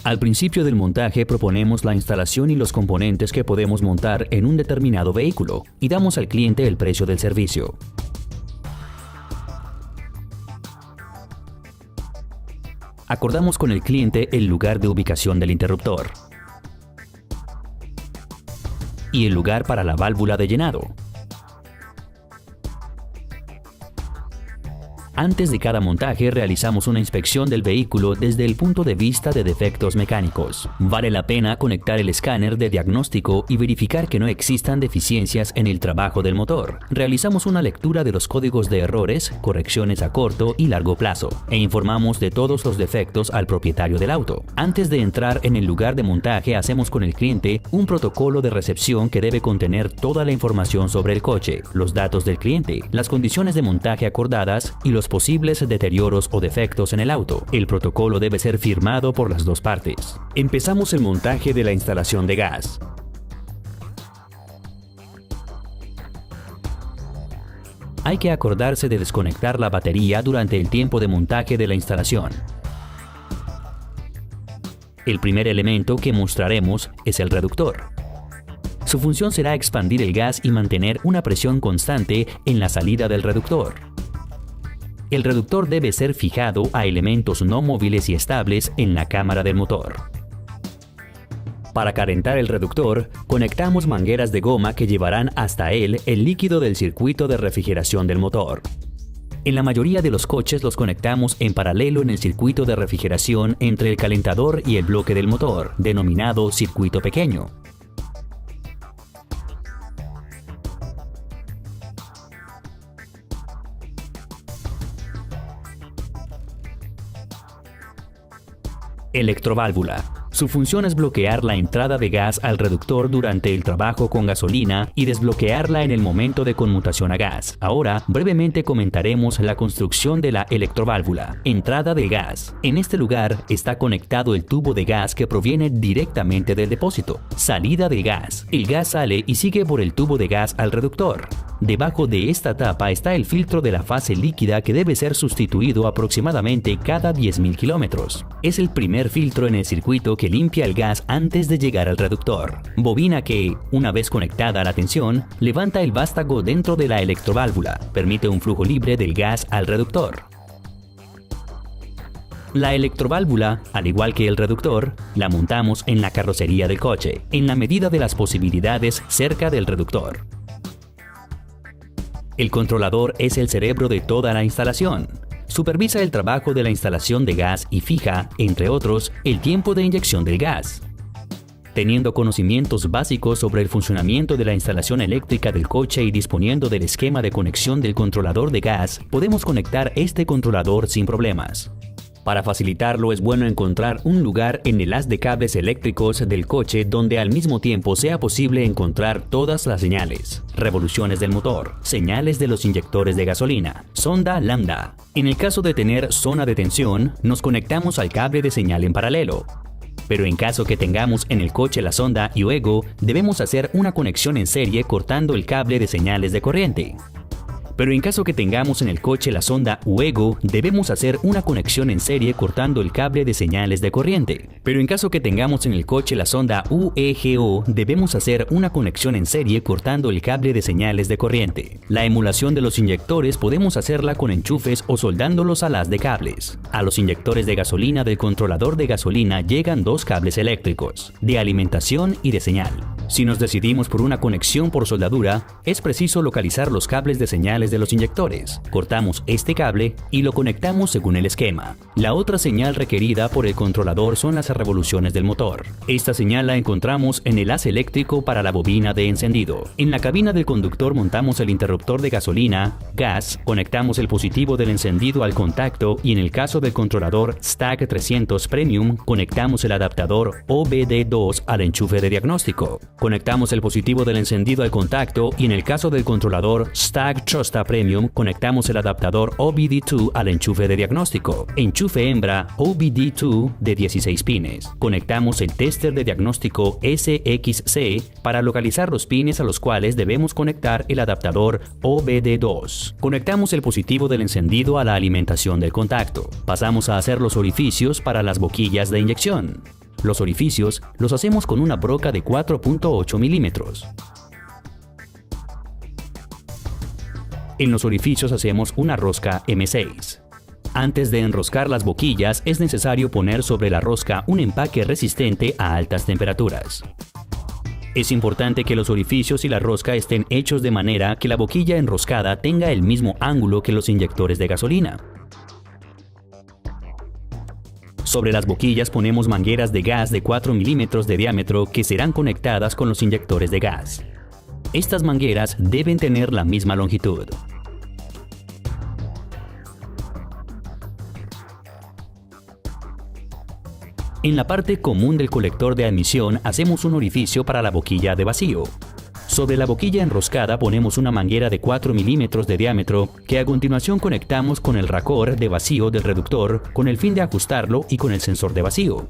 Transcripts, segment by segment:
Al principio del montaje proponemos la instalación y los componentes que podemos montar en un determinado vehículo y damos al cliente el precio del servicio. Acordamos con el cliente el lugar de ubicación del interruptor y el lugar para la válvula de llenado. Antes de cada montaje realizamos una inspección del vehículo desde el punto de vista de defectos mecánicos. Vale la pena conectar el escáner de diagnóstico y verificar que no existan deficiencias en el trabajo del motor. Realizamos una lectura de los códigos de errores, correcciones a corto y largo plazo, e informamos de todos los defectos al propietario del auto. Antes de entrar en el lugar de montaje hacemos con el cliente un protocolo de recepción que debe contener toda la información sobre el coche, los datos del cliente, las condiciones de montaje acordadas y los posibles deterioros o defectos en el auto. El protocolo debe ser firmado por las dos partes. Empezamos el montaje de la instalación de gas. Hay que acordarse de desconectar la batería durante el tiempo de montaje de la instalación. El primer elemento que mostraremos es el reductor. Su función será expandir el gas y mantener una presión constante en la salida del reductor. El reductor debe ser fijado a elementos no móviles y estables en la cámara del motor. Para calentar el reductor, conectamos mangueras de goma que llevarán hasta él el líquido del circuito de refrigeración del motor. En la mayoría de los coches los conectamos en paralelo en el circuito de refrigeración entre el calentador y el bloque del motor, denominado circuito pequeño. Electroválvula. Su función es bloquear la entrada de gas al reductor durante el trabajo con gasolina y desbloquearla en el momento de conmutación a gas. Ahora, brevemente comentaremos la construcción de la electroválvula. Entrada de gas. En este lugar está conectado el tubo de gas que proviene directamente del depósito. Salida de gas. El gas sale y sigue por el tubo de gas al reductor. Debajo de esta tapa está el filtro de la fase líquida que debe ser sustituido aproximadamente cada 10.000 kilómetros. Es el primer filtro en el circuito que limpia el gas antes de llegar al reductor. Bobina que, una vez conectada a la tensión, levanta el vástago dentro de la electroválvula. Permite un flujo libre del gas al reductor. La electroválvula, al igual que el reductor, la montamos en la carrocería del coche, en la medida de las posibilidades cerca del reductor. El controlador es el cerebro de toda la instalación. Supervisa el trabajo de la instalación de gas y fija, entre otros, el tiempo de inyección del gas. Teniendo conocimientos básicos sobre el funcionamiento de la instalación eléctrica del coche y disponiendo del esquema de conexión del controlador de gas, podemos conectar este controlador sin problemas. Para facilitarlo es bueno encontrar un lugar en el haz de cables eléctricos del coche donde al mismo tiempo sea posible encontrar todas las señales, revoluciones del motor, señales de los inyectores de gasolina, sonda lambda. En el caso de tener zona de tensión, nos conectamos al cable de señal en paralelo. Pero en caso que tengamos en el coche la sonda y luego, debemos hacer una conexión en serie cortando el cable de señales de corriente. Pero en caso que tengamos en el coche la sonda UEGO, debemos hacer una conexión en serie cortando el cable de señales de corriente. Pero en caso que tengamos en el coche la sonda UEGO, debemos hacer una conexión en serie cortando el cable de señales de corriente. La emulación de los inyectores podemos hacerla con enchufes o soldándolos al haz de cables. A los inyectores de gasolina del controlador de gasolina llegan dos cables eléctricos, de alimentación y de señal. Si nos decidimos por una conexión por soldadura, es preciso localizar los cables de señales de los inyectores. Cortamos este cable y lo conectamos según el esquema. La otra señal requerida por el controlador son las revoluciones del motor. Esta señal la encontramos en el haz eléctrico para la bobina de encendido. En la cabina del conductor montamos el interruptor de gasolina, gas, conectamos el positivo del encendido al contacto y en el caso del controlador Stack 300 Premium, conectamos el adaptador OBD2 al enchufe de diagnóstico. Conectamos el positivo del encendido al contacto y en el caso del controlador Stack Chosta Premium conectamos el adaptador OBD2 al enchufe de diagnóstico. Enchufe hembra OBD2 de 16 pines. Conectamos el tester de diagnóstico SXC para localizar los pines a los cuales debemos conectar el adaptador OBD2. Conectamos el positivo del encendido a la alimentación del contacto. Pasamos a hacer los orificios para las boquillas de inyección. Los orificios los hacemos con una broca de 4.8 milímetros. En los orificios hacemos una rosca M6. Antes de enroscar las boquillas es necesario poner sobre la rosca un empaque resistente a altas temperaturas. Es importante que los orificios y la rosca estén hechos de manera que la boquilla enroscada tenga el mismo ángulo que los inyectores de gasolina. Sobre las boquillas ponemos mangueras de gas de 4 milímetros de diámetro que serán conectadas con los inyectores de gas. Estas mangueras deben tener la misma longitud. En la parte común del colector de admisión hacemos un orificio para la boquilla de vacío. Sobre la boquilla enroscada ponemos una manguera de 4 milímetros de diámetro que a continuación conectamos con el racor de vacío del reductor con el fin de ajustarlo y con el sensor de vacío.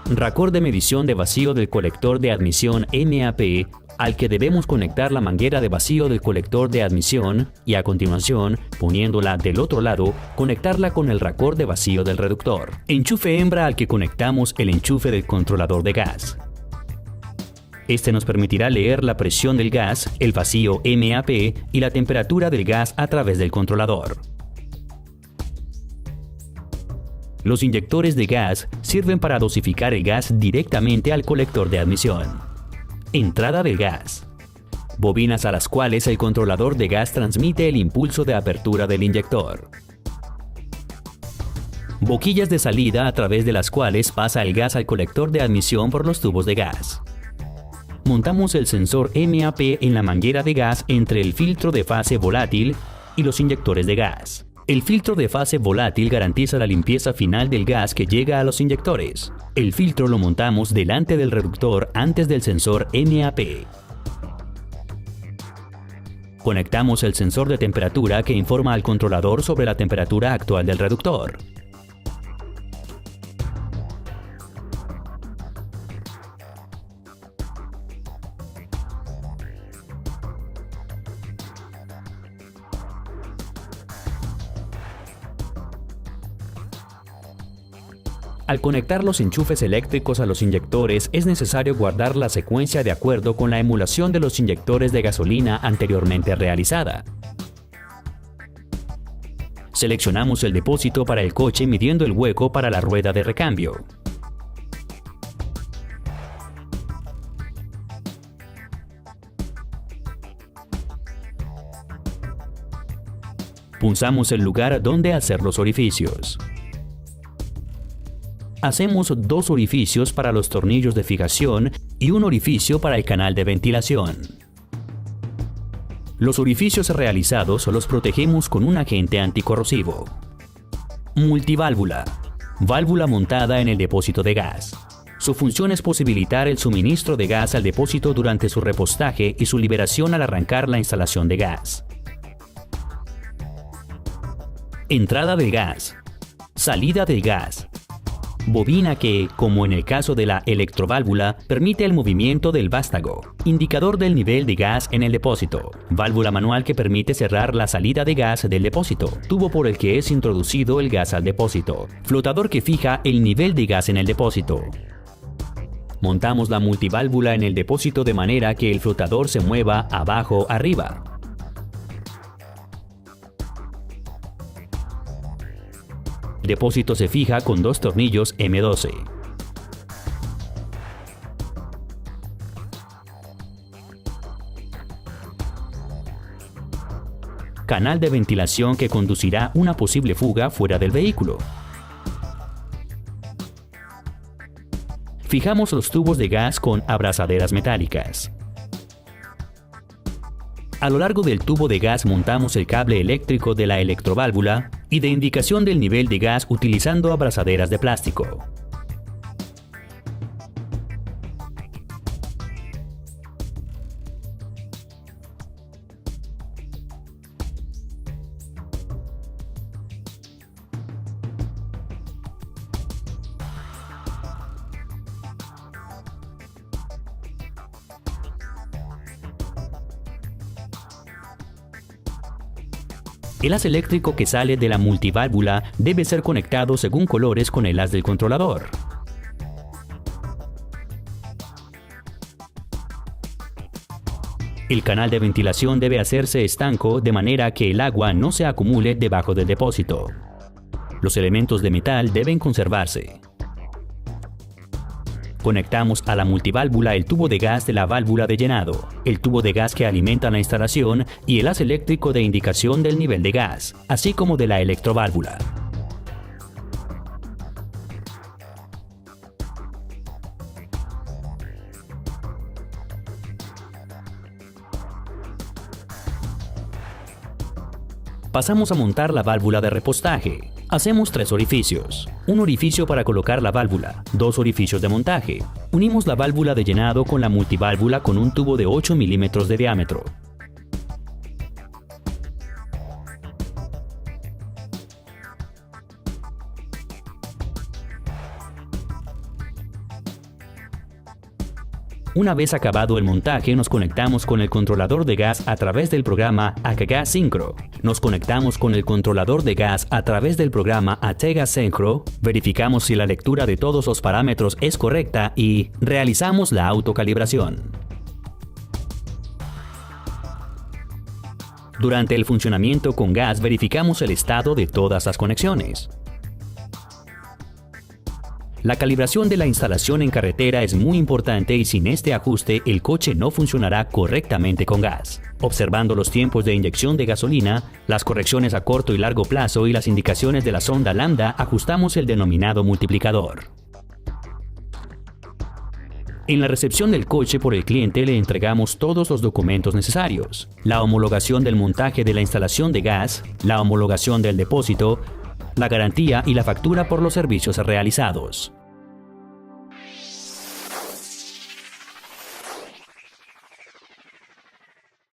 Racor de medición de vacío del colector de admisión MAP al que debemos conectar la manguera de vacío del colector de admisión y a continuación, poniéndola del otro lado, conectarla con el racor de vacío del reductor. Enchufe hembra al que conectamos el enchufe del controlador de gas. Este nos permitirá leer la presión del gas, el vacío MAP y la temperatura del gas a través del controlador. Los inyectores de gas sirven para dosificar el gas directamente al colector de admisión. Entrada del gas. Bobinas a las cuales el controlador de gas transmite el impulso de apertura del inyector. Boquillas de salida a través de las cuales pasa el gas al colector de admisión por los tubos de gas. Montamos el sensor MAP en la manguera de gas entre el filtro de fase volátil y los inyectores de gas. El filtro de fase volátil garantiza la limpieza final del gas que llega a los inyectores. El filtro lo montamos delante del reductor antes del sensor MAP. Conectamos el sensor de temperatura que informa al controlador sobre la temperatura actual del reductor. Al conectar los enchufes eléctricos a los inyectores es necesario guardar la secuencia de acuerdo con la emulación de los inyectores de gasolina anteriormente realizada. Seleccionamos el depósito para el coche midiendo el hueco para la rueda de recambio. Punzamos el lugar donde hacer los orificios. Hacemos 2 orificios para los tornillos de fijación y un orificio para el canal de ventilación. Los orificios realizados los protegemos con un agente anticorrosivo. Multiválvula. Válvula montada en el depósito de gas. Su función es posibilitar el suministro de gas al depósito durante su repostaje y su liberación al arrancar la instalación de gas. Entrada del gas. Salida del gas. Bobina que, como en el caso de la electroválvula, permite el movimiento del vástago. Indicador del nivel de gas en el depósito. Válvula manual que permite cerrar la salida de gas del depósito. Tubo por el que es introducido el gas al depósito. Flotador que fija el nivel de gas en el depósito. Montamos la multiválvula en el depósito de manera que el flotador se mueva abajo-arriba. El depósito se fija con 2 tornillos M12. Canal de ventilación que conducirá una posible fuga fuera del vehículo. Fijamos los tubos de gas con abrazaderas metálicas. A lo largo del tubo de gas montamos el cable eléctrico de la electroválvula y de indicación del nivel de gas utilizando abrazaderas de plástico. El haz eléctrico que sale de la multiválvula debe ser conectado según colores con el haz del controlador. El canal de ventilación debe hacerse estanco de manera que el agua no se acumule debajo del depósito. Los elementos de metal deben conservarse. Conectamos a la multiválvula el tubo de gas de la válvula de llenado, el tubo de gas que alimenta la instalación y el haz eléctrico de indicación del nivel de gas, así como de la electroválvula. Pasamos a montar la válvula de repostaje. Hacemos 3 orificios. Un orificio para colocar la válvula, 2 orificios de montaje. Unimos la válvula de llenado con la multiválvula con un tubo de 8 milímetros de diámetro. Una vez acabado el montaje, nos conectamos con el controlador de gas a través del programa AKGas Synchro. Nos conectamos con el controlador de gas a través del programa ATGAS Synchro, verificamos si la lectura de todos los parámetros es correcta y realizamos la autocalibración. Durante el funcionamiento con gas verificamos el estado de todas las conexiones. La calibración de la instalación en carretera es muy importante y sin este ajuste el coche no funcionará correctamente con gas. Observando los tiempos de inyección de gasolina, las correcciones a corto y largo plazo y las indicaciones de la sonda lambda, ajustamos el denominado multiplicador. En la recepción del coche por el cliente le entregamos todos los documentos necesarios: la homologación del montaje de la instalación de gas, la homologación del depósito, la garantía y la factura por los servicios realizados.